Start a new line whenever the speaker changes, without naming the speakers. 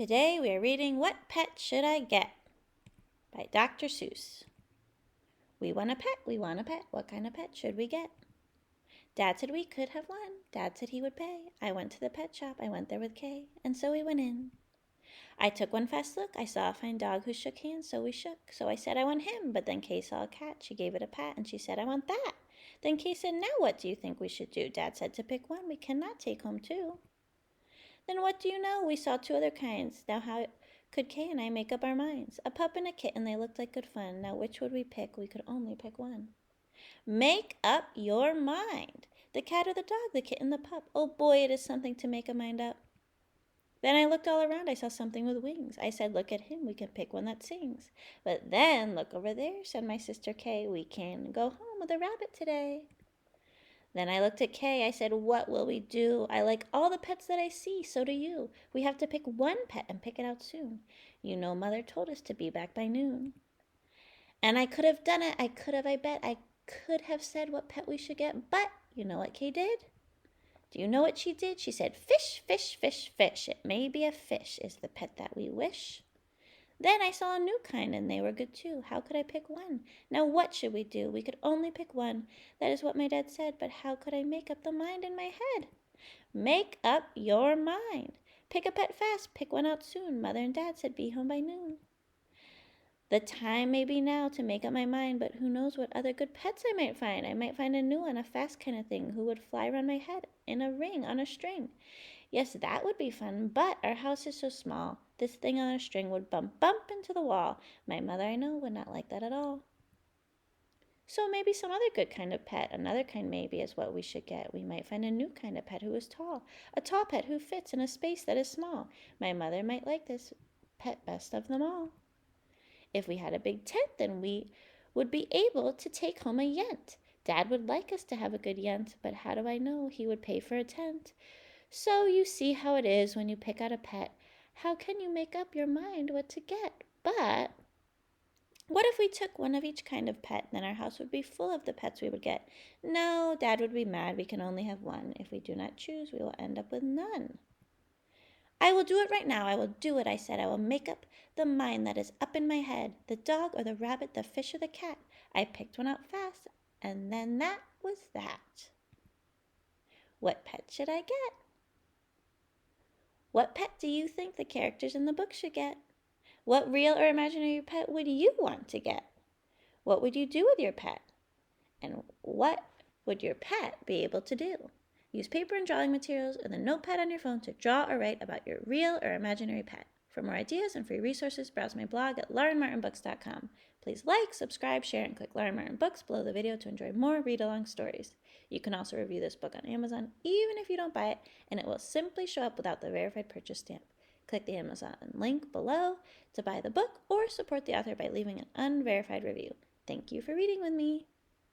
Today we are reading What Pet Should I Get by Dr. Seuss. We want a pet, we want a pet. What kind of pet should we get? Dad said we could have one. Dad said he would pay. I went to the pet shop. I went there with Kay, and so we went in. I took one fast look. I saw a fine dog who shook hands, so we shook. So I said I want him, but then Kay saw a cat. She gave it a pat, and she said I want that. Then Kay said, now what do you think we should do? Dad said to pick one. We cannot take home two. Then what do you know? We saw two other kinds. Now how could Kay and I make up our minds? A pup and a kitten, they looked like good fun. Now which would we pick? We could only pick one. Make up your mind. The cat or the dog, the kitten, the pup. Oh boy, it is something to make a mind up. Then I looked all around. I saw something with wings. I said, look at him. We can pick one that sings. But then, look over there, said my sister Kay. We can go home with a rabbit today. Then I looked at Kay. I said, what will we do? I like all the pets that I see. So do you. We have to pick one pet and pick it out soon. You know, Mother told us to be back by noon. And I could have done it. I bet. I could have said what pet we should get. But you know what Kay did? Do you know what she did? She said, fish, fish, fish, fish. It may be a fish is the pet that we wish. Then I saw a new kind, and they were good too. How could I pick one? Now what should we do? We could only pick one. That is what my dad said, but how could I make up the mind in my head? Make up your mind. Pick a pet fast. Pick one out soon. Mother and Dad said be home by noon. The time may be now to make up my mind, but who knows what other good pets I might find. I might find a new one, a fast kind of thing, who would fly around my head in a ring on a string. Yes, that would be fun, but our house is so small. This thing on a string would bump into the wall. My mother, I know, would not like that at all. So maybe some other good kind of pet, another kind maybe, is what we should get. We might find a new kind of pet who is tall, a tall pet who fits in a space that is small. My mother might like this pet best of them all. If we had a big tent, then we would be able to take home a yent. Dad would like us to have a good yent, but how do I know he would pay for a tent? So you see how it is when you pick out a pet. How can you make up your mind what to get? But what if we took one of each kind of pet? Then our house would be full of the pets we would get. No, Dad would be mad. We can only have one. If we do not choose, we will end up with none. I will do it right now. I will do it, I said. I will make up the mind that is up in my head. The dog or the rabbit, the fish or the cat. I picked one out fast, and then that was that. What pet should I get? What pet do you think the characters in the book should get? What real or imaginary pet would you want to get? What would you do with your pet? And what would your pet be able to do? Use paper and drawing materials and the notepad on your phone to draw or write about your real or imaginary pet. For more ideas and free resources, browse my blog at laurenmartinbooks.com. Please like, subscribe, share, and click Lauren Martin Books below the video to enjoy more read-along stories. You can also review this book on Amazon, even if you don't buy it, and it will simply show up without the verified purchase stamp. Click the Amazon link below to buy the book or support the author by leaving an unverified review. Thank you for reading with me.